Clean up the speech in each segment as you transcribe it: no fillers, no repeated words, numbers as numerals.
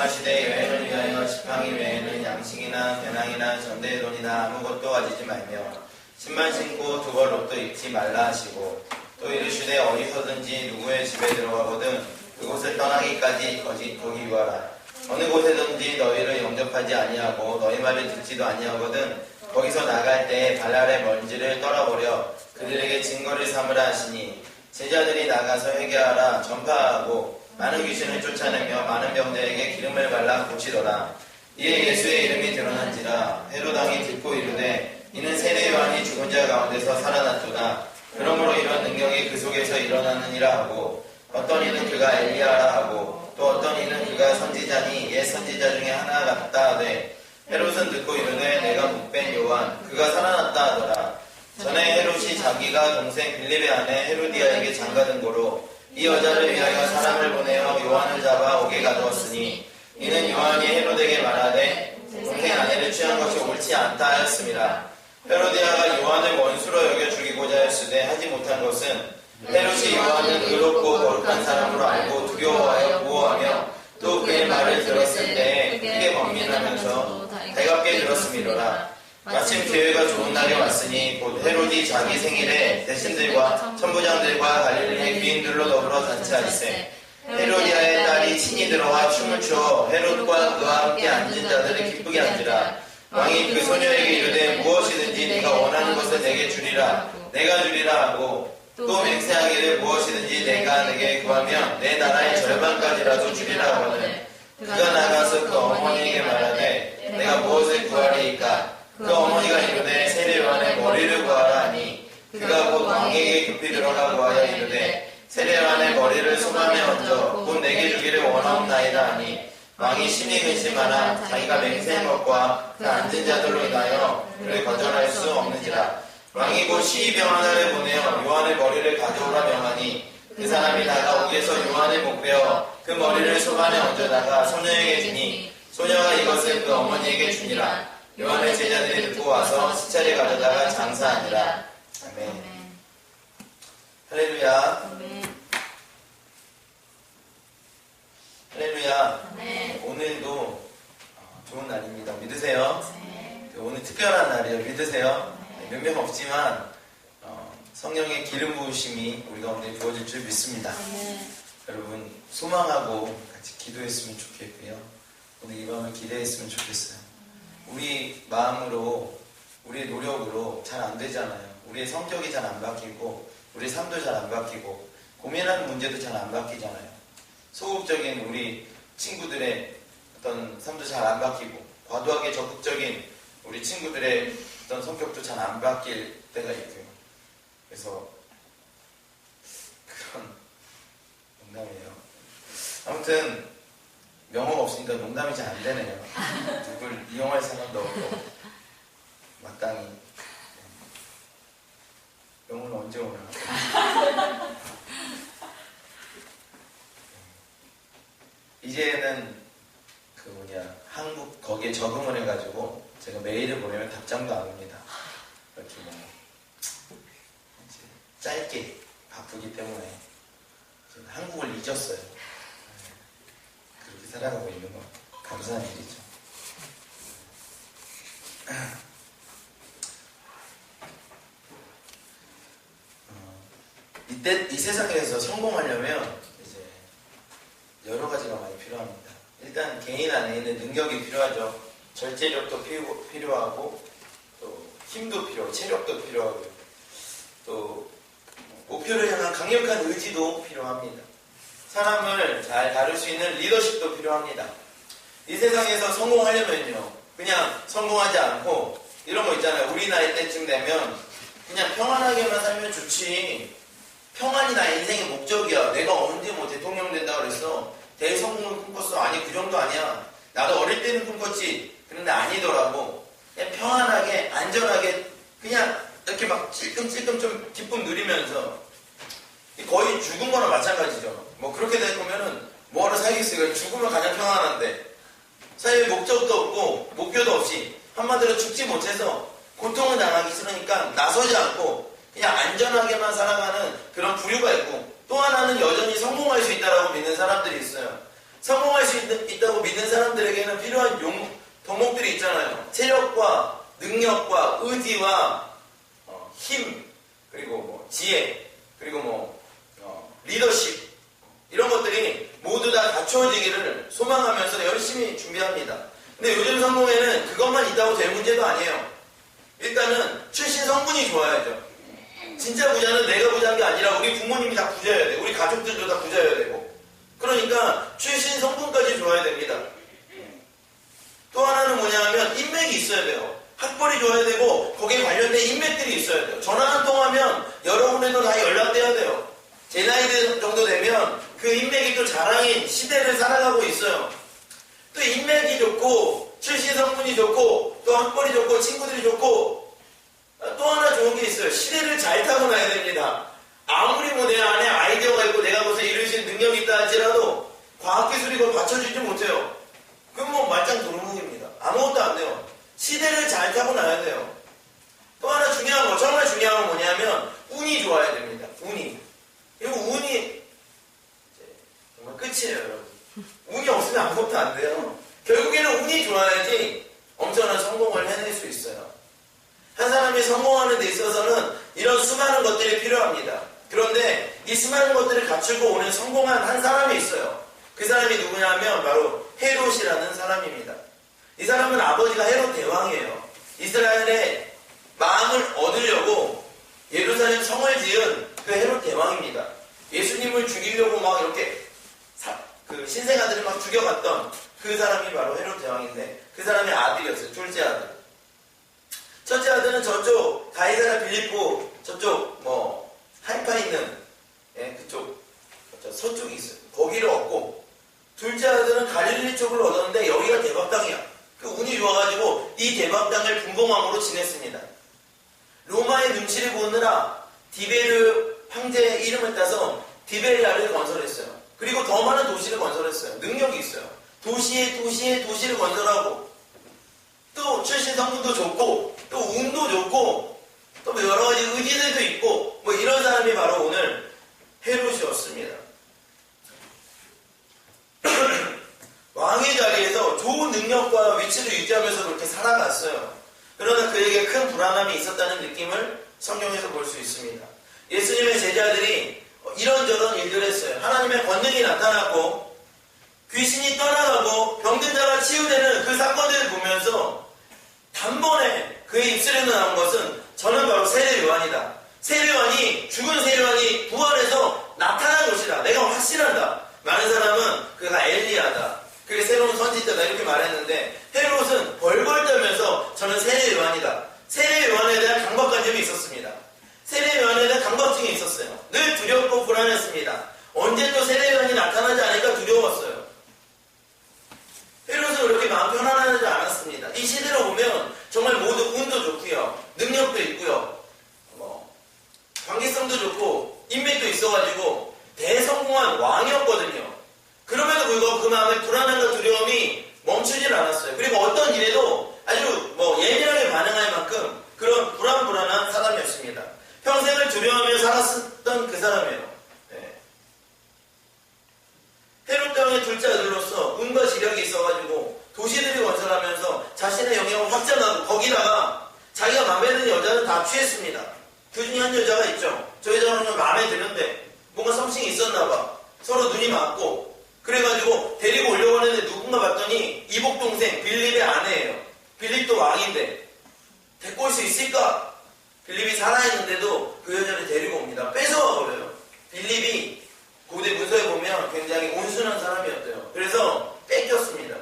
명하시되 여행을 위하여 지팡이 외에는 양식이나 배낭이나 전대의 돈이나 아무것도 가지지 말며 신발 신고 두벌 옷도 입지 말라 하시고 또 이르시되 어디서든지 누구의 집에 들어가거든 그곳을 떠나기까지 거기 유하라. 어느 곳에든지 너희를 영접하지 아니하고 너희 말을 듣지도 아니하거든 거기서 나갈 때에 발 아래 먼지를 떨어버려 그들에게 증거를 삼으라 하시니 제자들이 나가서 회개하라 전파하고 많은 귀신을 쫓아내며 많은 병자에게 기름을 발라 고치더라. 이에 예수의 이름이 드러난지라. 헤롯 왕이 듣고 이르되 이는 세례 요한이 죽은 자 가운데서 살아났도다. 그러므로 이런 능력이 그 속에서 일어나느니라 하고 어떤 이는 그가 엘리야라 하고 또 어떤 이는 그가 선지자니 옛 선지자 중에 하나 같다 하되 헤롯은 듣고 이르되 내가 묵된 요한 그가 살아났다 하더라. 전에 헤롯이 자기가 동생 빌립의 아내 헤로디아에게 장가든 고로 이 여자를 위하여 사람을 보내어 요한을 잡아 옥에 가두었으니 이는 요한이 헤롯에게 말하되 동생 아내를 취한 것이 옳지 않다 하였습니다. 헤로디아가 요한을 원수로 여겨 죽이고자 하였으되 하지 못한 것은 헤롯이 요한은 의롭고 거룩한 사람으로 알고 두려워하여 보호하며 또 그의 말을 들었을 때에 크게 번민하면서 달갑게 들었음이로라. 마침 기회가 좋은 날이 왔으니 곧 헤롯이 자기 생일에 대신들과 천부장들과 갈릴리의 귀인들로 더불어 잔치하였으되 헤로디아의 딸이 친히 들어와 춤을 추어 헤롯과 그와 함께 앉은 자들을 기쁘게 한지라. 왕이 그 소녀에게 이르되 무엇이든지 네가 원하는 것을 내게 주리라. 내가 주리라 하고 또 맹세하기를 무엇이든지 내가 내게 구하면 내 나라의 절반까지라도 주리라 하거든 그가 나가서 그 어머니에게 말하되 내가 무엇을 구하리이까. 그 어머니가 이르되 세례 요한의 머리를 구하라 하니 그가 곧 왕에게 급히 들어가 구하여 이르되 세례 요한의 머리를 손안에 얹어 곧 내게 주기를 원하옵나이다 하니 왕이 심히 근심하나 자기가 맹세한 것과 그 앉은 자들로 인하여 그를 거절할 수 없는지라. 왕이 곧 시의병 하나를 보내어 요한의 머리를 가져오라 명하니 그 사람이 나가 옥에서 요한의 목 베어 그 머리를 손안에 얹어다가 소녀에게 주니 소녀가 이것을 그 어머니에게 주니라. 요한의 제자들이 듣고 와서 시차를 가져다가 장사하니라. 아멘. 할렐루야. 할렐루야. 오늘도 좋은 날입니다. 믿으세요? 오늘 특별한 날이에요. 믿으세요? 몇 명 없지만 성령의 기름 부으심이 우리 가운데 부어질 줄 믿습니다. 여러분 소망하고 같이 기도했으면 좋겠고요. 오늘 이 밤을 기대했으면 좋겠어요. 우리 마음으로 우리의 노력으로 잘 안 되잖아요. 우리의 성격이 잘 안 바뀌고 우리 삶도 잘 안 바뀌고 고민하는 문제도 잘 안 바뀌잖아요. 소극적인 우리 친구들의 어떤 삶도 잘 안 바뀌고 과도하게 적극적인 우리 친구들의 어떤 성격도 잘 안 바뀔 때가 있고요. 그래서 그런 농담이에요. 아무튼 명호가 없으니까 농담이 잘 안 되네요. 누굴 이용할 사람도 없고 마땅히 명호는 언제 오나? 이제는 한국 거기에 적응을 해가지고 제가 메일을 보내면 답장도 안 옵니다. 이렇게 짧게 바쁘기 때문에 한국을 잊었어요. 그렇게 살아가고 있는 거 감사한 일이죠. 이 세상에서 성공하려면 이제 여러 가지가 많이 필요합니다. 일단 개인 안에 있는 능력이 필요하죠. 절제력도 필요하고 또 힘도 필요하고 체력도 필요하고요. 또 목표를 향한 강력한 의지도 필요합니다. 사람을 잘 다룰 수 있는 리더십도 필요합니다. 이 세상에서 성공하려면요, 그냥 성공하지 않고 이런 거 있잖아요. 우리 나이 때쯤 되면 그냥 평안하게만 살면 좋지. 평안이 나의 인생의 목적이야. 내가 언제 뭐 대통령 된다 그랬어. 대성공을 꿈꿨어. 아니 그 정도 아니야. 나도 어릴 때는 꿈꿨지. 그런데 아니더라고. 그냥 평안하게 안전하게 그냥 이렇게 막 찔끔찔끔 좀 기쁨 누리면서 거의 죽은 거나 마찬가지죠. 뭐 그렇게 될 거면은 뭐하러 살겠어요. 죽으면 가장 평안한데 삶의 목적도 없고 목표도 없이 한마디로 죽지 못해서 고통을 당하기 싫으니까 나서지 않고 그냥 안전하게만 살아가는 그런 부류가 있고 또 하나는 여전히 성공할 수 있다고 믿는 사람들이 있어요. 성공할 수 있다고 믿는 사람들에게는 필요한 덕목들이 있잖아요. 체력과 능력과 의지와 힘, 그리고 뭐 지혜, 그리고 뭐 리더십, 이런 것들이 모두 다 갖추어지기를 소망하면서 열심히 준비합니다. 근데 요즘 성공에는 그것만 있다고 될 문제도 아니에요. 일단은 출신 성분이 좋아야죠. 진짜 부자는 내가 부자인 게 아니라 우리 부모님이 다 부자여야 돼. 우리 가족들도 다 부자여야 되고. 그러니까 출신 성분까지 좋아야 됩니다. 또 하나는 뭐냐면 인맥이 있어야 돼요. 학벌이 좋아야 되고 거기에 관련된 인맥들이 있어야 돼요. 전화 한 통하면 여러분에도 다 연락돼야 돼요. 제 나이 정도 되면 그 인맥이 또 자랑인 시대를 살아가고 있어요. 또 인맥이 좋고 출신 성분이 좋고 또 학벌이 좋고 친구들이 좋고 또 하나 좋은 게 있어요. 시대를 잘 타고나야 됩니다. 아무리 뭐 내 안에 아이디어가 있고 내가 무슨 이룰 수 있는 능력이 있다 할지라도 과학기술이 그걸 받쳐주지 못해요. 그럼 뭐 말짱 도루묵입니다. 아무것도 안 돼요. 시대를 잘 타고나야 돼요. 또 하나 중요한 거, 정말 중요한 건 뭐냐면 운이 좋아야 됩니다. 운이. 그리고 운이 정말 끝이에요, 여러분. 운이 없으면 아무것도 안 돼요. 결국에는 운이 좋아야지 엄청난 성공을 해낼 수 있어요. 한 사람이 성공하는 데 있어서는 이런 수많은 것들이 필요합니다. 그런데 이 수많은 것들을 갖추고 오는 성공한 한 사람이 있어요. 그 사람이 누구냐면 바로 헤롯이라는 사람입니다. 이 사람은 아버지가 헤롯 대왕이에요. 이스라엘의 마음을 얻으려고 예루살렘 성을 지은 그 헤롯 대왕입니다. 예수님을 죽이려고 막 이렇게 그 신생아들을 막 죽여갔던 그 사람이 바로 헤롯 대왕인데 그 사람의 아들이었어요. 둘째 아들. 첫째 아들은 저쪽 가이사랴 빌립보 저쪽 뭐 할파 있는 그쪽 서쪽이 있어요. 거기를 얻고 둘째 아들은 갈릴리 쪽을 얻었는데 여기가 대박 땅이야. 그 운이 좋아가지고 이 대박 땅을 분봉왕으로 지냈습니다. 로마의 눈치를 보느라 디베르 황제의 이름을 따서 디베리아를 건설했어요. 그리고 더 많은 도시를 건설했어요. 능력이 있어요. 도시를 건설하고 또 출신 성분도 좋고 또 운도 좋고 또 여러 가지 의지들도 있고 뭐 이런 사람이 바로 오늘 헤롯이었습니다. 왕의 자리에서 좋은 능력과 위치를 유지하면서 그렇게 살아갔어요. 그러나 그에게 큰 불안함이 있었다는 느낌을 성경에서 볼 수 있습니다. 예수님의 제자들이 이런저런 일들을 했어요. 하나님의 권능이 나타났고 귀신이 떠나가고 병든 자가 치유되는 그 사건들을 보면서 단번에 그의 입술에서 나온 것은 저는 바로 세례요한이다. 세례요한이 죽은 세례요한이 부활해서 나타난 것이다. 내가 확신한다. 많은 사람은 그가 엘리야다. 그게 새로운 선지자다 이렇게 말했는데 헤롯은 벌벌 떨면서 저는 세례요한이다. 세례요한에 대한 강박관념이 있었습니다. 세례요한에 대한 강박증이 있었어요. 늘 두렵고 불안했습니다. 언제 또 세례요한이 나타나지 않을까 두려웠어요. 헤롯은 그렇게 마음 편안하지 않았습니다. 이 시대로 보면 정말 모두 운도 좋고요. 능력도 있고요. 관계성도 좋고 인맥도 있어가지고 대성공한 왕이었거든요. 그럼에도 불구하고 그 마음의 불안함과 두려움이 멈추질 않았어요. 그리고 어떤 일에도 아주 예민하게 반응할 만큼 그런 불안한 사람이었습니다. 평생을 두려워하며 살았던 그 사람이에요. 헤롯 대왕의 둘째 아들로서 운과 지력이 있어가지고 도시들이 건설하면서 자신의 영역을 확장하고 거기다가 자기가 마음에 드는 여자는 다 취했습니다. 그 중에 한 여자가 있죠. 저 여자는 마음에 드는데 뭔가 썸씽이 있었나봐. 서로 눈이 맞고 그래가지고 데리고 오려고 하는데 누군가 봤더니 이복동생 빌립의 아내예요. 빌립도 왕인데 데리고 올 수 있을까? 빌립이 살아있는데도 그 여자를 데리고 옵니다. 뺏어와 버려요. 빌립이 고대 문서에 보면 굉장히 온순한 사람이었대요. 그래서 뺏겼습니다.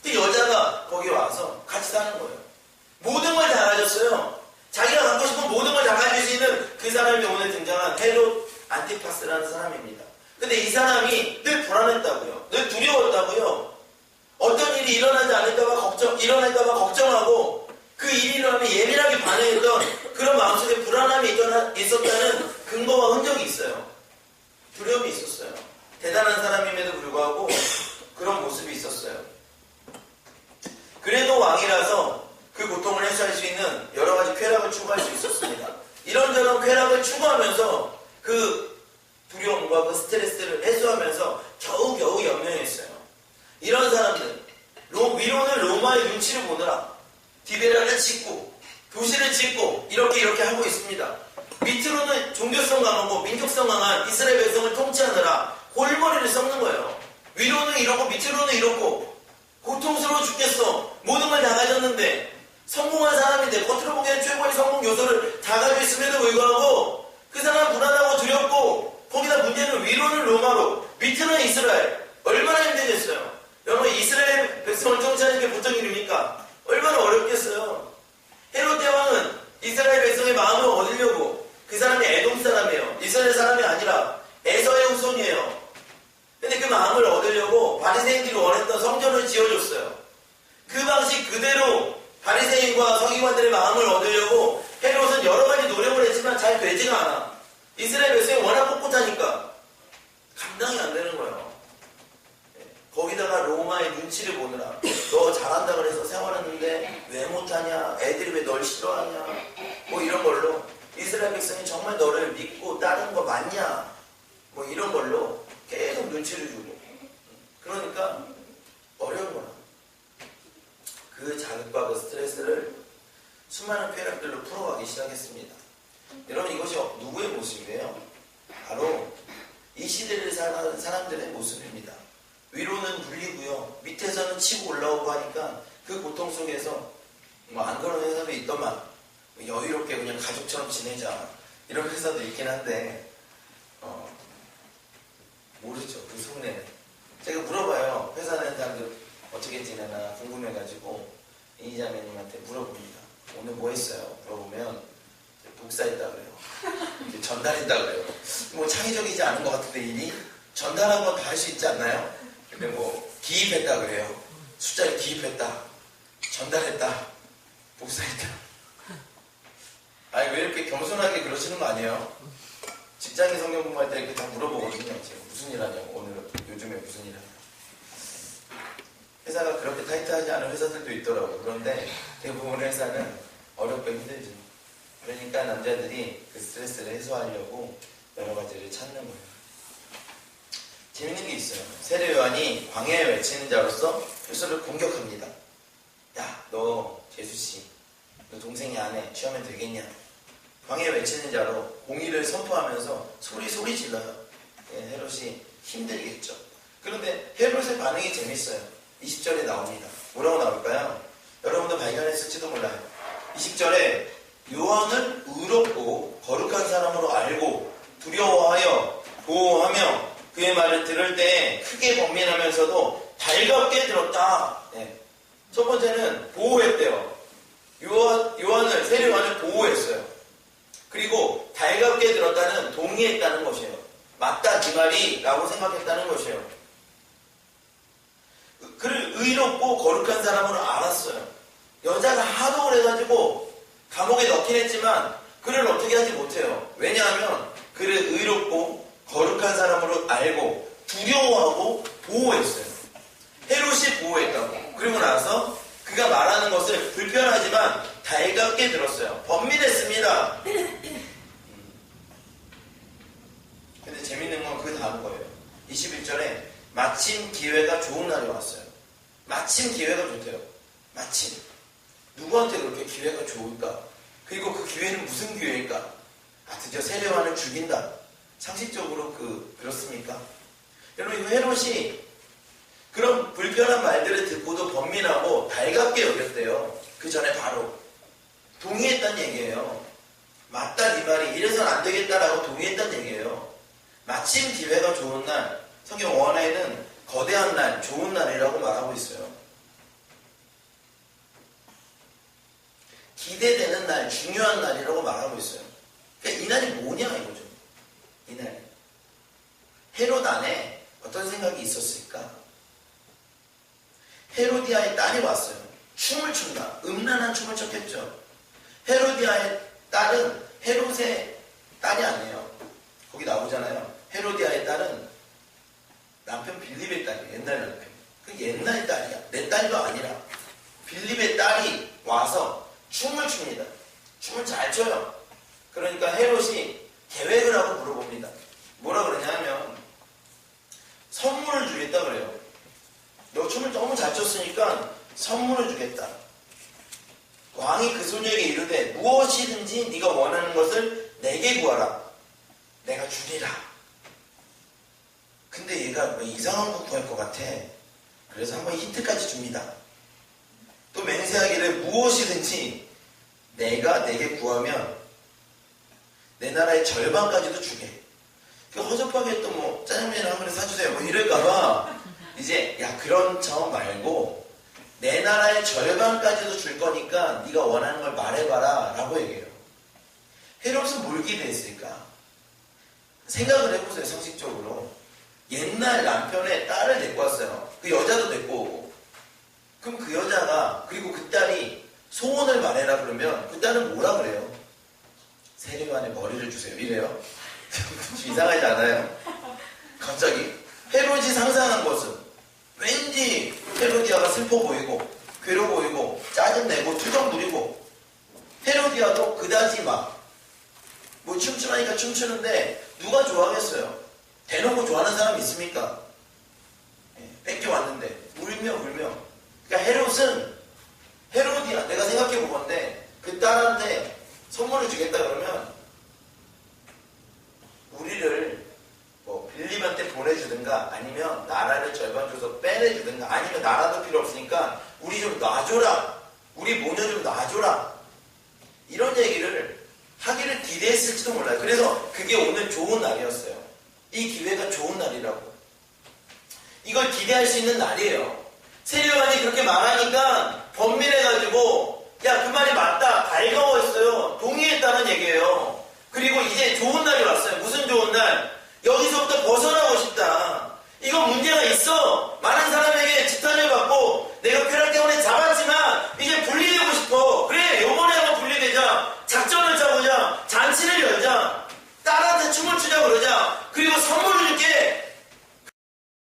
그 여자가 거기 와서 같이 사는 거예요. 모든 걸 다 가졌어요. 자기가 갖고 싶은 모든 걸 다 가질 수 있는 그 사람이 오늘 등장한 헤롯 안티파스라는 사람입니다. 근데 이 사람이 늘 불안했다고요. 늘 두려웠다고요. 어떤 일이 일어날까봐 걱정하고 그 일이 일어나면 예민하게 반응했던 그런 마음속에 불안함이 있었다는 근거와 흔적이 있어요. 두려움이 있었어요. 대단한 사람임에도 불구하고 그런 모습이 있었어요. 그래도 왕이라서 그 고통을 해소할 수 있는 여러 가지 쾌락을 추구할 수 있었습니다. 이런저런 쾌락을 추구하면서 그 두려움과 그 스트레스를 해소하면서 겨우겨우 연명했어요. 이런 사람들, 위로는 로마의 눈치를 보느라 디베라를 짓고 도시를 짓고 이렇게 하고 있습니다. 밑으로는 종교성 강하고 민족성 강한 이스라엘 백성을 통치하느라 골머리를 썩는 거예요. 위로는 이렇고 밑으로는 이렇고 고통스러워 죽겠어. 모든 걸 다 가졌는데 성공한 사람인데 겉으로 보기에는 최고의 성공 요소를 다 가지고 있음에도 불구하고 그 사람 불안하고 두렵고 거기다 문제는 위로는 로마로 밑으로는 이스라엘. 얼마나 힘들겠어요. 여러분 이스라엘 백성을 통치하는 게 보통 일입니까? 얼마나 어렵겠어요. 헤롯 대왕은 이스라엘 백성의 마음을 얻으려고 그 사람이 에돔 사람이에요. 이스라엘 사람이 아니라 에서의 후손이에요. 근데 그 마음을 얻으려고 바리새인들이 원했던 성전을 지어줬어요. 그 방식 그대로 바리새인과 서기관들의 마음을 얻으려고 헤롯은 여러 가지 노력을 했지만 잘 되지가 않아. 이스라엘 백성이 워낙 꼿꼿하니까 감당이 안 되는 거예요. 거기다가 로마의 눈치를 보느라 너 잘한다 그래서 세워놨는데 왜 못하냐, 애들이 왜 널 싫어하냐, 뭐 이런 걸로 이스라엘 백성이 정말 너를 믿고 따르는 거 맞냐, 뭐 이런 걸로 계속 눈치를 주고. 그러니까 어려운 거야. 그 자극과 그 스트레스를 수많은 쾌락들로 풀어가기 시작했습니다. 여러분 이것이 누구의 모습이에요? 바로 이 시대를 사는 사람들의 모습입니다. 위로는 물리고요, 밑에서는 치고 올라오고 하니까 그 고통 속에서 뭐 안 그런 회사도 있더만 여유롭게 그냥 가족처럼 지내자 이런 회사도 있긴 한데 모르죠. 그 속내는. 제가 물어봐요. 회사 다니는 사람들 어떻게 지내나 궁금해가지고 이자매님한테 물어봅니다. 오늘 뭐 했어요? 물어보면 복사했다 그래요. 전달했다 그래요. 뭐 창의적이지 않은 것 같은데 일이 전달한 건 다 할 수 있지 않나요? 근데 뭐 기입했다 그래요. 숫자를 기입했다, 전달했다, 복사했다. 아니 왜 이렇게 겸손하게 그러시는 거 아니에요? 직장인 성경 공부할 때 이렇게 다 물어보거든요. 제가 무슨 일 하냐고, 오늘 요즘에 무슨 일 하냐고. 회사가 그렇게 타이트하지 않은 회사들도 있더라고요. 그런데 대부분 회사는 어렵고 힘들죠. 그러니까 남자들이 그 스트레스를 해소하려고 여러 가지를 찾는 거예요. 재밌는 게 있어요. 세례 요한이 광야에 외치는 자로서 예수를 공격합니다. 야, 너 제수씨, 너 동생이 안 해. 취하면 되겠냐? 광야에 외치는 자로 공의를 선포하면서 소리 질러요. 헤롯이 힘들겠죠. 그런데 헤롯의 반응이 재밌어요. 20절에 나옵니다. 뭐라고 나올까요? 여러분도 발견했을지도 몰라요. 20절에 요한을 의롭고 거룩한 사람으로 알고 두려워하여 보호하며 그의 말을 들을 때 크게 번민하면서도 달갑게 들었다. 첫 번째는 보호했대요. 요한을, 세례 요한을 보호했어요. 그리고 달갑게 들었다는 동의했다는 것이에요. 맞다 네 말이 라고 생각했다는 것이에요. 그를 의롭고 거룩한 사람으로 알았어요. 여자가 하도 그래가지고 감옥에 넣긴 했지만 그를 어떻게 하지 못해요. 왜냐하면 그를 의롭고 거룩한 사람으로 알고 두려워하고 보호했어요. 헤롯이 보호했다고. 그리고 나서 그가 말하는 것을 불편하지만 달갑게 들었어요. 번민했습니다. 근데 재밌는 건 그 다음 거예요. 21절에 마침 기회가 좋은 날이 왔어요. 마침 기회가 좋대요. 마침. 누구한테 그렇게 기회가 좋을까? 그리고 그 기회는 무슨 기회일까? 드디어 세례 요한을 죽인다. 상식적으로 그렇습니까? 여러분, 이 헤롯이 그런 불편한 말들을 듣고도 번민하고 달갑게 여겼대요. 그 전에 바로 동의했다는 얘기예요. 맞다 네 말이 이래서는 안 되겠다라고 동의했다는 얘기예요. 마침 기회가 좋은 날, 성경 원어에는 거대한 날, 좋은 날이라고 말하고 있어요. 기대되는 날, 중요한 날이라고 말하고 있어요. 그러니까 이 날이 뭐냐 이거죠. 이 날. 헤롯 안에 어떤 생각이 있었을까? 헤로디아의 딸이 왔어요. 춤을 춘다. 음란한 춤을 췄겠죠. 헤로디아의 딸은 헤롯의 딸이 아니에요. 거기 나오잖아요. 헤로디아의 딸은 남편 빌립의 딸이에요. 옛날 남편. 그 옛날 딸이야. 내 딸도 아니라 빌립의 딸이 와서 춤을 춥니다. 춤을 잘 춰요. 그러니까 헤롯이 계획을 하고 물어봅니다. 뭐라 그러냐 하면 선물을 주겠다 그래요. 너 춤을 너무 잘 췄으니까 선물을 주겠다. 왕이 그 소녀에게 이르되 무엇이든지 네가 원하는 것을 내게 구하라. 내가 주리라. 근데 얘가 뭐 이상한 거 구할 것 같아. 그래서 한번 힌트까지 줍니다. 또 맹세하기를 무엇이든지 내가 내게 구하면 내 나라의 절반까지도 주게. 그 허접하게 또 뭐 짜장면이나 한 그릇 사주세요 뭐 이럴까봐 이제 야 그런 저 말고 내 나라의 절반까지도 줄 거니까 네가 원하는 걸 말해봐라 라고 얘기해요. 헤롯은 뭘 기대했을까? 생각을 해보세요. 상식적으로 옛날 남편의 딸을 데리고 왔어요. 그 여자도 데리고 오고 그럼 그 여자가 그리고 그 딸이 소원을 말해라 그러면 그 딸은 뭐라 그래요? 세례요한의 머리를 주세요 이래요? 이상하지 않아요? 갑자기 헤롯이 상상한 것은 왠지 헤로디아가 슬퍼 보이고 괴로워 보이고 짜증내고 투정 부리고 헤로디아도 그다지 막 뭐 춤추라니까 춤추는데 누가 좋아하겠어요? 대놓고 좋아하는 사람이 있습니까? 뺏겨왔는데 울며 그러니까 헤롯은 헤로디아 내가 생각해 보건데 그 딸한테 선물을 주겠다 그러면 우리를 뭐 빌립한테 보내주든가 아니면 나라를 절반 줘서 빼내주든가 아니면 나라도 필요 없으니까 우리 좀 놔줘라. 우리 모녀 좀 놔줘라. 이런 얘기를 하기를 기대했을지도 몰라요. 그래서 그게 오늘 좋은 날이었어요. 이 기회가 좋은 날이라고. 이걸 기대할 수 있는 날이에요. 세례요한이 그렇게 말하니까 번민해가지고 야 그 말이 맞다. 달가워했어요. 동의했다는 얘기예요. 그리고 이제 좋은 날이 왔어요. 무슨 좋은 날? 여기서부터 벗어나고 싶다. 이거 문제가 있어. 많은 사람에게 지탄을 받고 내가 쾌락 때문에 잡았지만 이제 분리되고 싶어. 그래 요번에 한번 분리되자. 작전을 짜보자. 잔치를 열자. 딸한테 춤을 추자 그러자. 그리고 선물을 줄게.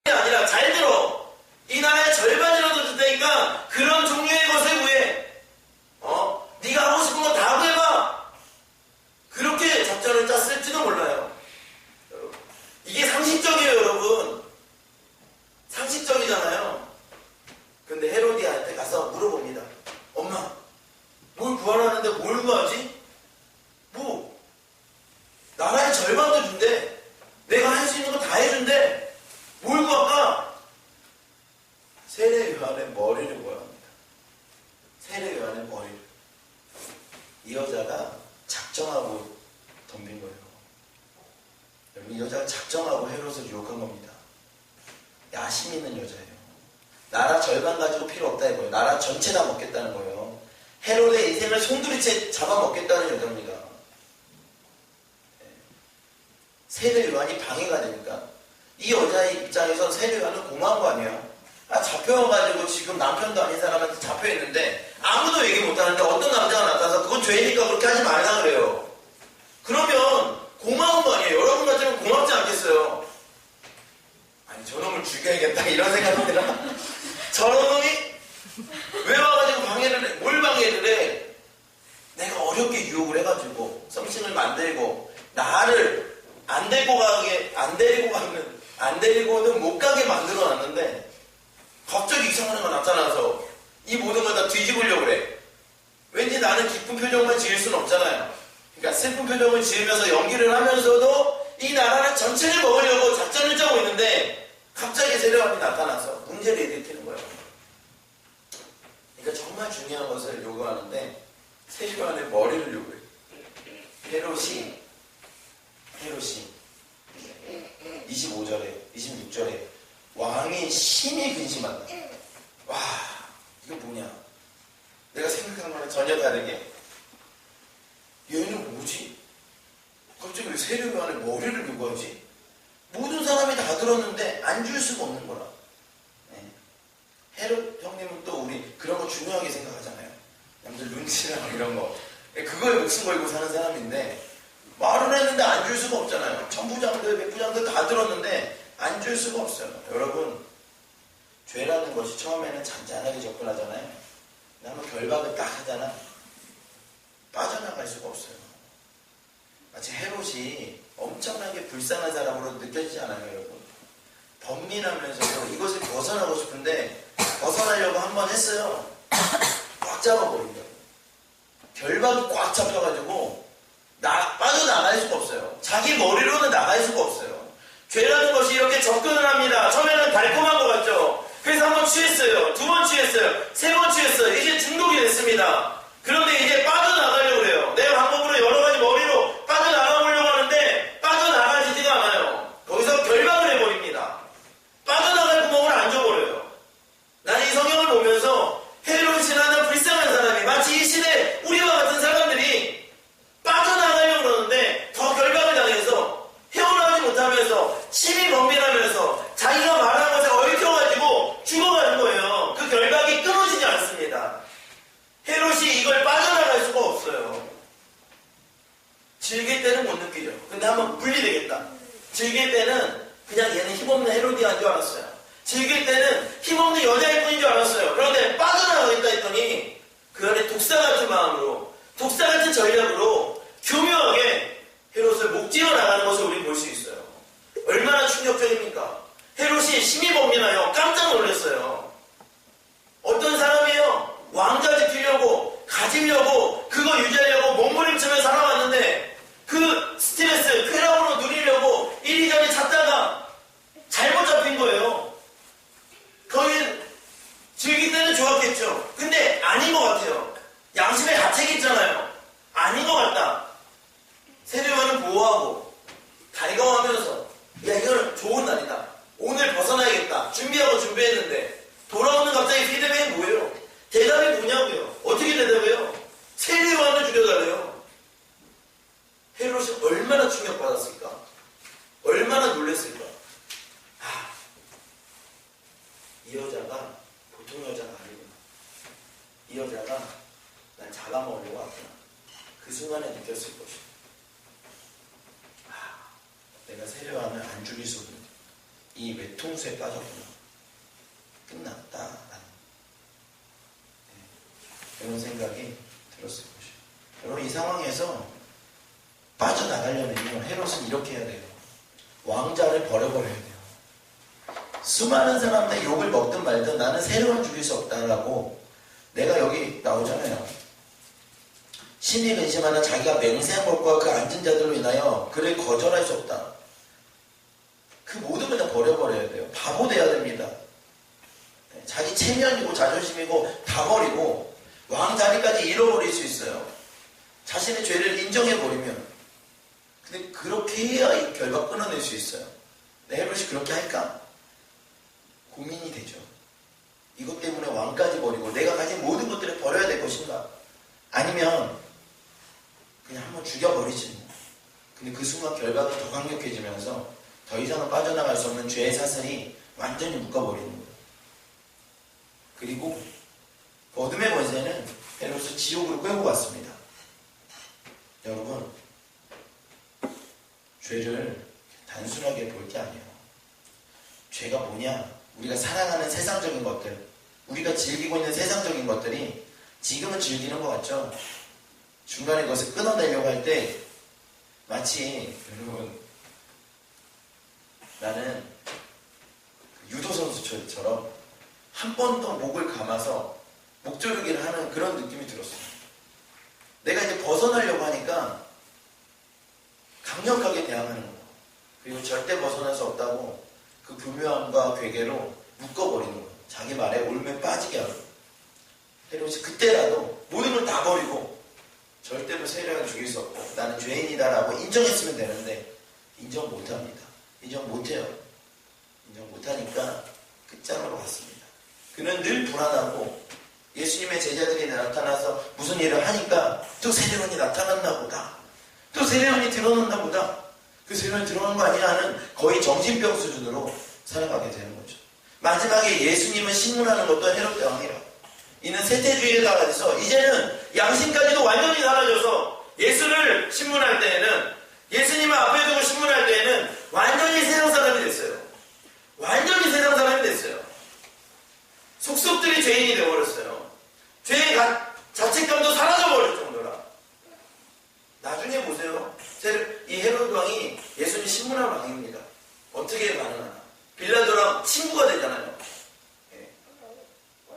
그게 아니라 잘 들어. 이 나라의 절반이라도 줄 테니까 그런 종류의 것을 구해. 네가 하고 싶은 거 다 구해봐. 그렇게 작전을 짰을지도 몰라요. 이게 상식적이에요, 여러분. 상식적이잖아요. 근데 헤로디아한테 가서 물어봅니다. 엄마, 뭘 구하라는데 뭘 구하지? 뭐, 나라의 절반도 준대. 내가 할 수 있는 거 다 해준대. 뭘 구할까? 세례 요한의 머리를 구합니다. 세례 요한의 머리를. 이 여자가 작정하고 덤빈 거예요. 여러분, 이 여자가 작정하고 헤롯을 유혹한 겁니다. 야심 있는 여자예요. 나라 절반 가지고 필요 없다 이거예요. 나라 전체 다 먹겠다는 거예요. 헤롯의 인생을 송두리째 잡아먹겠다는 여자입니다. 세례 요한이 방해가 되니까 이 여자의 입장에선 세례 요한은 고마운 거 아니에요? 잡혀가지고 지금 남편도 아닌 사람한테 잡혀있는데 아무도 얘기 못하는데 어떤 남자가 나타나서 그건 죄니까 그렇게 하지 말라 그래요. 그러면 고마운 거 아니에요? 여러분 같으면 고맙지 않겠어요? 아니 저놈을 죽여야겠다 이런 생각이 들어. 저놈이 왜 와가지고 방해를 해? 뭘 방해를 해? 내가 어렵게 유혹을 해가지고 썸씽을 만들고 나를 안 데리고는 못 가게 만들어놨는데 갑자기 이상한 애가 나타나서 이 모든 걸 다 뒤집으려고 그래. 왠지 나는 기쁜 표정만 지을 수는 없잖아요. 그러니까 슬픈 표정을 지으면서 연기를 하면서도 이 나라를 전체를 먹으려고 작전을 짜고 있는데 갑자기 세례요한이 나타나서 문제를 일으키는 거예요. 그러니까 정말 중요한 것을 요구하는데 세례요한의 머리를 요구해요. 헤롯이 25절에 26절에 왕이 심히 근심한다. 와 이거 뭐냐. 내가 생각한 거랑 전혀 다르게 얘는 뭐지? 갑자기 왜 세례요한의 머리를 요구하지? 모든 사람이 다 들었는데 안 줄 수가 없는 거라. 네. 헤롯 형님은 또 우리 그런 거 중요하게 생각하잖아요. 남들 눈치랑 이런 거. 그거에 목숨 걸고 사는 사람인데 말을 했는데 안 줄 수가 없잖아요. 천부장들, 백부장들 다 들었는데 안 줄 수가 없어요. 여러분, 죄라는 것이 처음에는 잔잔하게 접근하잖아요. 근데 한번 결박을 딱 하잖아. 빠져나갈 수가 없어요. 마치 헤롯이 엄청나게 불쌍한 사람으로 느껴지지 않아요, 여러분? 번민하면서도 이것을 벗어나고 싶은데 벗어나려고 한번 했어요. 꽉 잡아버린 거예요. 결박이 꽉 잡혀가지고 빠져나갈 수가 없어요. 자기 머리로는 나갈 수가 없어요. 죄라는 것이 이렇게 접근을 합니다. 처음에는 달콤한 것 같죠. 그래서 한 번 취했어요. 두 번 취했어요. 세 번 취했어요. 이제 중독이 됐습니다. 그런데 이제 빠져나가려고 그래요. 내 방법으로 여러 가지 머리로 빠져나가보려고 하는데 빠져나가지지가 않아요. 거기서 결박을 해버립니다. 빠져나갈 구멍을 안 줘버려요. 나는 이 성경을 보면서 헤롯이라는 불쌍한 사람이 마치 이 시대 우리와 같은 사람들이 빠져나가려고 그러는데 더 결박을 당해서 헤어나오지 못하면서 심히 범민하면서 자기가 말한 것에 얽혀가지고 죽어가는 거예요. 그 결박이 끊어지지 않습니다. 헤롯이 이걸 빠져나갈 수가 없어요. 즐길 때는 못 느끼죠. 근데 한번 분리되겠다. 즐길 때는 그냥 얘는 힘없는 헤로디아인 줄 알았어요. 즐길 때는 힘없는 여자일 뿐인 줄 알았어요. 그런데 빠져나가겠다 했더니 그 안에 독사 같은 마음으로, 독사 같은 전략으로 교묘하게 헤롯을 목지어 나가는 것을 우리 볼 수 있어요. 얼마나 충격적입니까? 헤롯이 심히 범민하여 깜짝 놀랐어요. 어떤 사람이에요? 왕자 지키려고, 가지려고, 그거 유지하려고 몸부림치며 살아왔는데 그 스트레스, 쾌락으로 누리려고 이리저리 찾다가 잘못 잡힌 거예요. 거긴 즐길 때는 좋았겠죠. 근데 아닌 것 같아요. 양심의 가책이 있잖아요. 아닌 것 같다. 세례요한은 보호하고 달가워하면서 야 이거는 좋은 날이다. 오늘 벗어나야겠다. 준비하고 준비했는데 돌아오는 갑자기 피드백이 뭐예요? 대답이 뭐냐고요? 어떻게 대답해요? 세례요한을 죽여달래요. 헤롯이 얼마나 충격받았을까? 얼마나 놀랐을까? 이 여자가 보통 여자가 아니구나. 이 여자가 날 잡아먹으려고 왔구나. 그 순간에 느꼈을 것이다. 내가 세례요한을 안 죽일 수 없는 이 외통수에 빠졌구나. 끝났다. 이런 생각이 들었을 것이에요. 여러분 이 상황에서 빠져나가려면요. 헤롯은 이렇게 해야 돼요. 왕자를 버려버려야 돼요. 수많은 사람들 욕을 먹든 말든 나는 세례요한 죽일 수 없다라고 내가 여기 나오잖아요. 신이 근심하는 자기가 맹세한 것과 그 앉은 자들로 인하여 그를 거절할 수 없다. 그 모든 걸 다 버려버려야 돼요. 바보 돼야 됩니다. 자기 체면이고 자존심이고 다 버리고 왕 자리까지 잃어버릴 수 있어요. 자신의 죄를 인정해버리면. 근데 그렇게 해야 이 결박 끊어낼 수 있어요. 헤롯이 그렇게 할까? 고민이 되죠. 이것 때문에 왕까지 버리고 내가 가진 모든 것들을 버려야 될 것인가? 아니면 그냥 한번 죽여버리지 뭐. 근데 그 순간 결박이 더 강력해지면서 더 이상은 빠져나갈 수 없는 죄의 사슬이 완전히 묶어버리는 거예요. 그리고 어둠의 권세는 헤롯을 지옥으로 끌고 갔습니다. 여러분 죄를 단순하게 볼 게 아니에요. 죄가 뭐냐? 우리가 사랑하는 세상적인 것들, 우리가 즐기고 있는 세상적인 것들이 지금은 즐기는 것 같죠? 중간에 그것을 끊어내려고 할 때 마치 여러분 나는 유도 선수처럼 한 번 더 목을 감아서 목조르기를 하는 그런 느낌이 들었어요. 내가 이제 벗어나려고 하니까 강력하게 대항하는 거예요. 그리고 절대 벗어날 수 없다고 그 교묘함과 괴계로 묶어버리는 거예요. 자기 말에 올매 빠지게 하고. 헤롯이 그때라도 모든 걸 다 버리고 절대로 세례요한을 죽일 수 없고 나는 죄인이다라고 인정했으면 되는데 인정 못합니다. 인정 못해요. 인정 못하니까 끝장으로 갔습니다. 그는 늘 불안하고 예수님의 제자들이 나타나서 무슨 일을 하니까 또 세례요한이 나타났나 보다. 또 세례요한이 드러났나 보다. 그 세례요한이 드러난 거 아니야 하는 거의 정신병 수준으로 살아가게 되는 거죠. 마지막에 예수님을 신문하는 것도 헤롯 왕이라. 이는 세태주의에 나가서 이제는 양심까지도 완전히 사라져서 예수를 신문할 때에는 예수님을 앞에 두고 신문할 때에는 완전히 세상 사람이 됐어요. 완전히 세상 사람이 됐어요. 속속들이 죄인이 되어버렸어요. 죄의 자책감도 사라져버릴 정도라. 나중에 보세요. 이 헤롯 왕이 예수님 신문할 왕입니다. 어떻게 반응하나. 빌라도랑 친구가 되잖아요.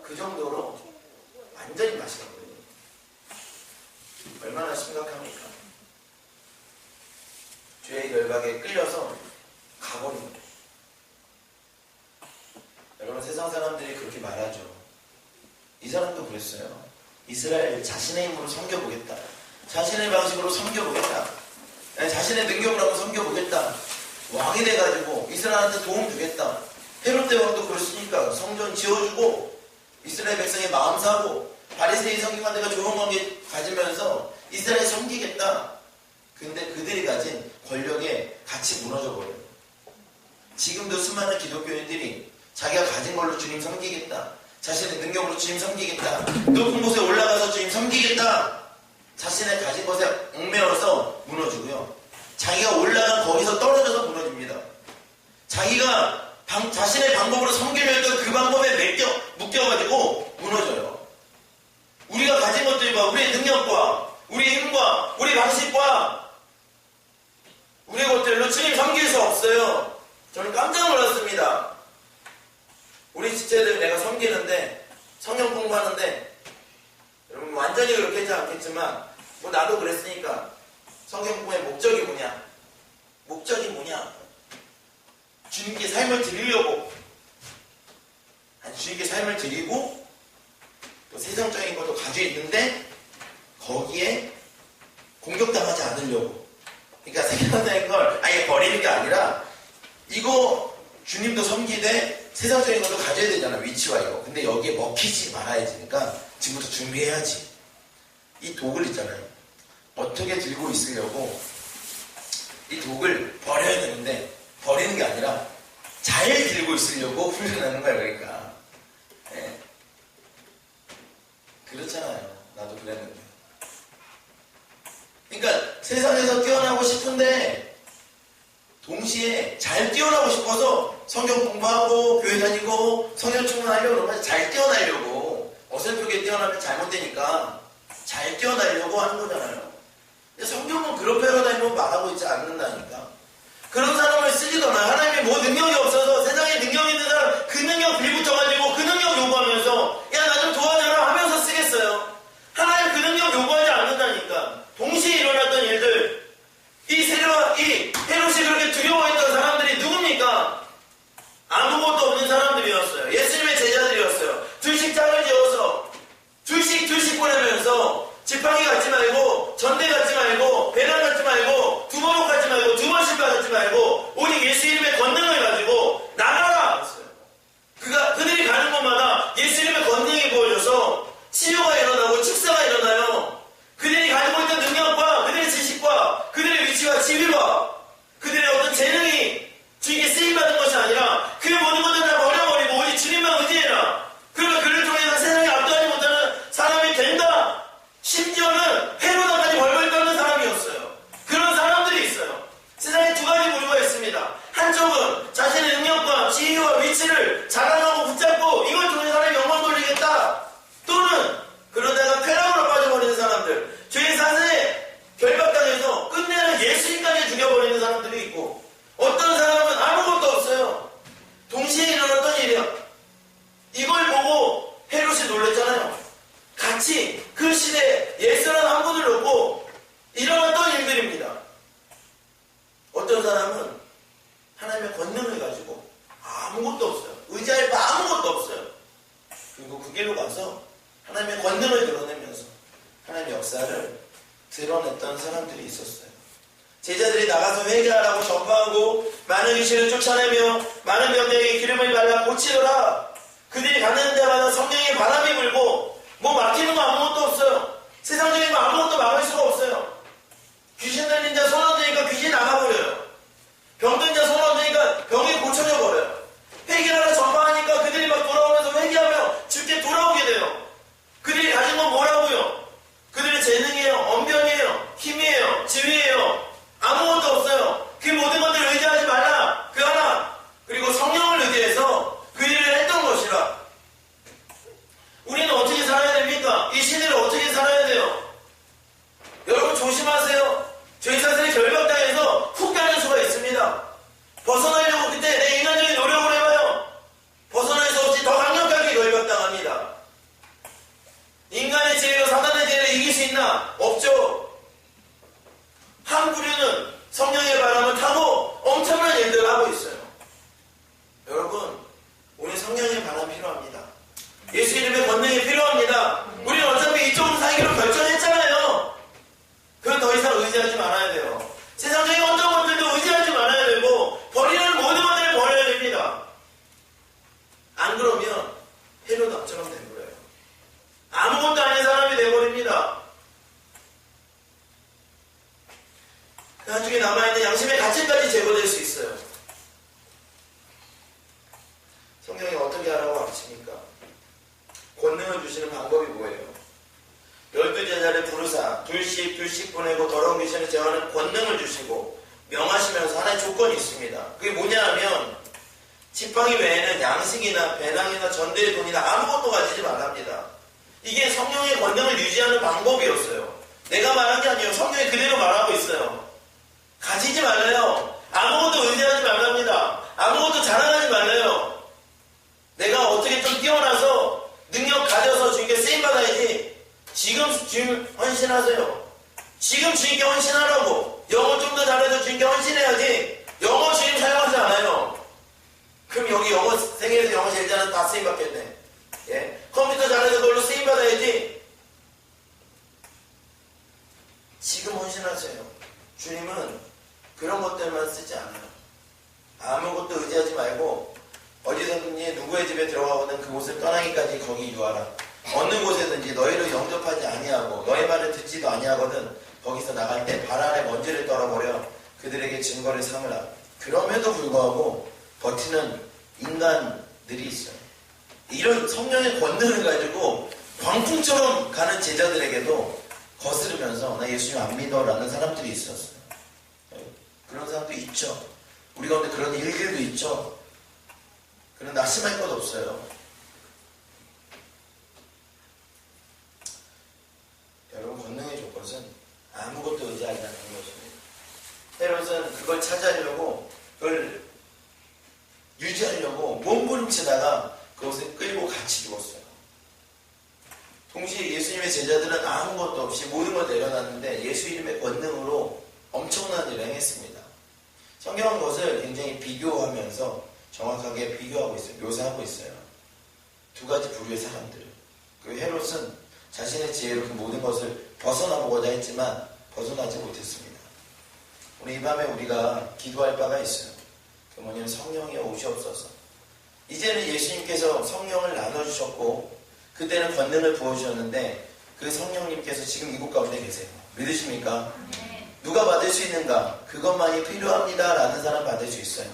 그 정도로 완전히 맛이 없거든요. 얼마나 심각합니까? 죄의 결박에 끌려서 가버린 거예요. 여러분, 세상 사람들이 그렇게 말하죠. 이 사람도 그랬어요. 이스라엘 자신의 힘으로 섬겨보겠다. 자신의 방식으로 섬겨보겠다. 자신의 능력으로 한번 섬겨보겠다. 왕이 돼가지고 이스라엘한테 도움 주겠다. 헤롯 대왕도 그렇으니까 성전 지어주고 이스라엘 백성의 마음 사고 바리새인 성경관대가 좋은 관계 가지면서 이스라엘 섬기겠다. 근데 그들이 가진 권력에 같이 무너져 버려요. 지금도 수많은 기독교인들이 자기가 가진 걸로 주님 섬기겠다. 자신의 능력으로 주님 섬기겠다. 높은 곳에 올라가서 주님 섬기겠다. 자신의 가진 것에 얽매여서 무너지고요. 자기가 올라간 거기서 떨어져서 무너집니다. 자기가 자신의 방법으로 섬기려 했던 그 방법에 묶여가지고 무너져요. 우리가 가진 것들과 우리의 능력과 우리의 힘과 우리 방식과 우리의 것들로 주님 섬길 수 없어요. 저는 깜짝 놀랐습니다. 우리 지체들 내가 섬기는데 성경 공부하는데 여러분 완전히 그렇게 하지 않겠지만 뭐 나도 그랬으니까 성경 공부의 목적이 뭐냐? 목적이 뭐냐? 주님께 삶을 드리려고 주님께 삶을 드리고 또 세상적인 것도 가지고 있는데 거기에 공격당하지 않으려고. 그러니까 세상적인 걸 아예 버리는 게 아니라 이거 주님도 섬기되 세상적인 것도 가져야 되잖아. 위치와 이거. 근데 여기에 먹히지 말아야지. 그러니까 지금부터 준비해야지. 이 독을 있잖아요. 어떻게 들고 있으려고 이 독을 버려야 되는데 버리는 게 아니라 잘 들고 있으려고 훈련하는 거야. 그러니까 네. 그렇잖아요. 나도 그랬는데. 그러니까 세상에서 뛰어나고 싶은데 동시에 잘 뛰어나고 싶어서 성경 공부하고 교회 다니고 성경 충만하려고 그러면 잘 뛰어나려고. 어설프게 뛰어나면 잘못되니까 잘 뛰어나려고 하는 거잖아요. 근데 성경은 그렇게 하고 다니면 말하고 있지 않는다니까. 그런 사람을 쓰지도않아요. 하나님이 뭐 능력이 없어서 세상에 능력이 있는 사람 그 능력 빌붙어가지고 그 능력 요구하면서 야 나 좀 도와줘라 하면서 쓰겠어요. 하나님 그 능력 요구하지 않는다니까. 동시에 일어났던 일들, 이 헤롯이 그렇게 두려워했던 사람들이 누굽니까? 아무것도 없는 사람들이었어요. 예수님의 제자들이었어요. 둘씩 짝을 지어서 둘씩 보내면서 지팡이 갖지 말고 전대 갖지 말고 배낭 갖지 말고 두번옥 갖지 말고 두번씩 갖지 말고 오직 예수 이름의 권능을 가지고 나가라 했어요. 그들이 가는 곳마다 예수 이름의 권능이 보여져서 치유가 일어나고 축사가 일어나요. 그들이 가지고 있던 능력과 그들의 지식과 그들의 위치와 지위와 그들의 어떤 재능이 주님께 쓰임받은 것이 아니라 그 모든 것들을 다 버려버리고 오직 주님만 의지해라. 그러면 그를 통해서 세상에 압도하지 못하는 사람이 된다. 심지어는 헤로다까지 벌벌 떠는 사람이었어요. 그런 사람들이 있어요. 세상에 두 가지 부류가 있습니다. 한쪽은 자신의 능력과 지위와 위치를 자랑하고 붙잡고 이걸 통해 사람이 영광 돌리겠다. 또는 그러다가 쾌락으로 빠져버리는 사람들, 죄의 사슬에 결박당해서 끝내는 예수님까지 죽여버리는 사람들이 있고, 어떤 사람은 아무것도 없어요. 동시에 일어났던 일이야. 이걸 보고 헤롯이 놀랬잖아요. 같이 그 시대에 예수라는 한 분을 놓고 일어났던 일들입니다. 어떤 사람은 하나님의 권능을 가지고 아무것도 없어요. 의지할 바 아무것도 없어요. 그리고 그 길로 가서 하나님의 권능을 드러내면서 하나님의 역사를 드러냈던 사람들이 있었어요. 제자들이 나가서 회개하라고 전파하고 많은 귀신을 쫓아내며 많은 병들에게 기름을 발라 고치더라. 그들이 가는 데마다 성령의 바람이 불고 뭐 막히는 거 아무것도 없어요. 세상적인 거 아무것도 막을 수가 없어요. 귀신 들린 자 손 얹으니까 귀신이 나가버려요. 병든 자 손 얹으니까 병이 고쳐져 버려요. 회개하라 전파하니까 그들이 막 돌아오면서 회개하며 주께 돌아오게 돼요. 그들이 가진 건 뭐라고요? 그들의 재능이에요, 언변이에요, 힘이에요, 지위예요. 아무것도 없어요. 그 모든 것들을 의지하지 말라. 그 하나. 그리고 성령을 의지해서 그 일을 했던 것이라. 우리는 어떻게 살아야 됩니까? 이 시대를 어떻게 살아야 돼요? 여러분 조심하세요. 죄의 사슬에 결박당해서 훅 가는 수가 있습니다. 벗어나려고 그때 내 인간적인 노력을 해봐요. 벗어날 수 없이 더 강력하게 결박당합니다. 있나? 없죠. 한 부류는 성령의 바람을 타고 엄청난 일들을 하고 있어요. 여러분, 우리 성령의 바람 필요합니다. 예수 이름의 권능이 필요합니다. 우리는 어차피 이쪽으로 살기로 결정했잖아요. 그건 더 이상 의지하지 말아야 돼요. 세상적인 어떤 것들도 의지하지 말아야 되고 버리는 모든 것들을 버려야 됩니다. 안 그러면 헤롯왕처럼 돼버려요. 아무것도 아닌 사람이 돼버립니다. 나중에 남아있는 양심의 가책까지 제거될 수 있어요. 성령이 어떻게 하라고 하십니까? 권능을 주시는 방법이 뭐예요? 12제자를 부르사 둘씩 보내고 더러운 귀신을 제어하는 권능을 주시고 명하시면서 하나의 조건이 있습니다. 그게 뭐냐 하면 지팡이 외에는 양식이나 배낭이나 전대의 돈이나 아무것도 가지지 말랍니다. 이게 성령의 권능을 유지하는 방법이었어요. 내가 말한 게 아니에요. 성령이 그대로 말하고 있어요. 가지지 말래요. 아무것도 의지하지 말랍니다. 아무것도 자랑하지 말래요. 내가 어떻게 좀 뛰어나서 능력 가져서 주님께 쓰임받아야지. 지금 주님 헌신하세요. 지금 주님께 헌신하라고. 영어 좀 더 잘해서 주님께 헌신해야지. 영어 주님 사용하지 않아요. 그럼 여기 영어 생애에서 영어 제일 잘하는 다 쓰임받겠네. 예? 컴퓨터 잘해서 그걸로 쓰임받아야지. 지금 헌신하세요. 주님은 그런 것들만 쓰지 않아요. 아무것도 의지하지 말고 어디서든지 누구의 집에 들어가거든 그곳을 떠나기까지 거기 유하라. 어느 곳에든지 너희를 영접하지 아니하고 너희 말을 듣지도 아니하거든 거기서 나갈 때 발 아래 먼지를 떨어버려 그들에게 증거를 삼으라. 그럼에도 불구하고 버티는 인간들이 있어요. 이런 성령의 권능을 가지고 광풍처럼 가는 제자들에게도 거스르면서 나 예수님 안 믿어 라는 사람들이 있었어요. 그런 사람도 있죠. 우리 가운데 그런 일들도 있죠. 그런 낙심할 것 없어요. 여러분, 권능의 조건은 아무것도 의지하지 않는 것입니다. 헤롯은 그걸 찾으려고 그걸 유지하려고 몸부림치다가 그것을 끌고 같이 죽었어요. 동시에 예수님의 제자들은 아무것도 없이 모든 걸 내려놨는데 예수 이름의 권능으로 엄청난 일을 행했습니다. 성경은 그것을 굉장히 비교하면서 정확하게 비교하고 있어요. 묘사하고 있어요. 두 가지 부류의 사람들을. 그 헤롯은 자신의 지혜로 그 모든 것을 벗어나보고자 했지만 벗어나지 못했습니다. 오늘 이 밤에 우리가 기도할 바가 있어요. 그 뭐냐면 성령이 오시옵소서. 이제는 예수님께서 성령을 나눠주셨고 그때는 권능을 부어주셨는데 그 성령님께서 지금 이곳 가운데 계세요. 믿으십니까? 누가 받을 수 있는가? 그것만이 필요합니다 라는 사람 받을 수 있어요.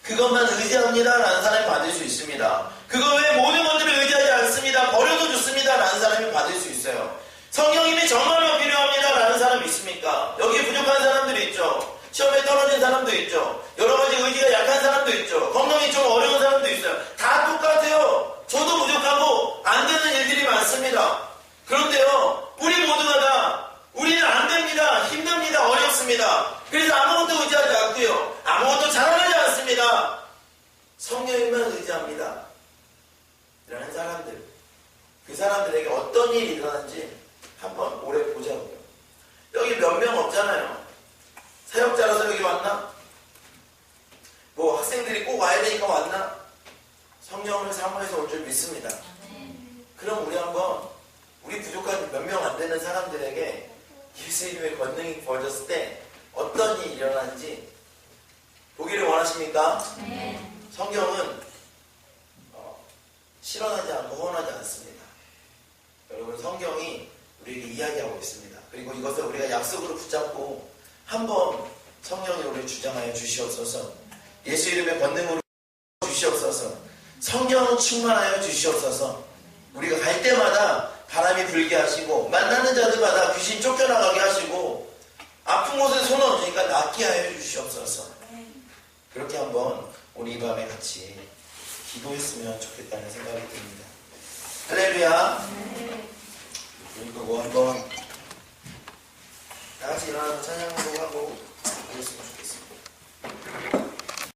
그것만 의지합니다 라는 사람이 받을 수 있습니다. 그거 외에 모든 것들을 의지하지 않습니다. 버려도 좋습니다 라는 사람이 받을 수 있어요. 성령님이 정말로 필요합니다 라는 사람이 있습니까? 여기에 부족한 사람들이 있죠. 시험에 떨어진 사람도 있죠. 여러 가지 의지가 약한 사람도 있죠. 건강이 좀 어려운 사람도 있어요. 다 똑같아요. 저도 부족하고 안 되는 일들이 많습니다. 그런데요, 우리 모두가 다 우리는 안 됩니다. 힘듭니다. 어렵습니다. 그래서 아무것도 의지하지 않고요. 아무것도 자랑하지 않습니다. 성령님만 의지합니다. 이라는 사람들. 그 사람들에게 어떤 일이 일어나는지 한번 오래 보자고요. 여기 몇 명 없잖아요. 사역자라서 여기 왔나? 뭐 학생들이 꼭 와야 되니까 왔나? 성령을 사모해서 올 줄 믿습니다. 그럼 우리 한번 우리 부족한 몇 명 안 되는 사람들에게 예수 이름의 권능이 부어졌을 때 어떤 일이 일어나는지 보기를 원하십니까? 성경은 실현하지 않고 허언하지 않습니다. 여러분, 성경이 우리에게 이야기하고 있습니다. 그리고 이것을 우리가 약속으로 붙잡고 한번 성령이 우리를 주장하여 주시옵소서. 예수 이름의 권능으로 주시옵소서. 성령은 충만하여 주시옵소서. 우리가 갈 때마다 바람이 불게 하시고 만나는 자들마다 귀신 쫓겨나가게 하시고 아픈 곳에 손 얹으니까 낫게 하여 주시옵소서. 그렇게 한번 오늘 이 밤에 같이 기도했으면 좋겠다는 생각이 듭니다. 할렐루야. 그리고 한번 다 같이 일어나서 찬양도 하고 그랬으면 좋겠습니다.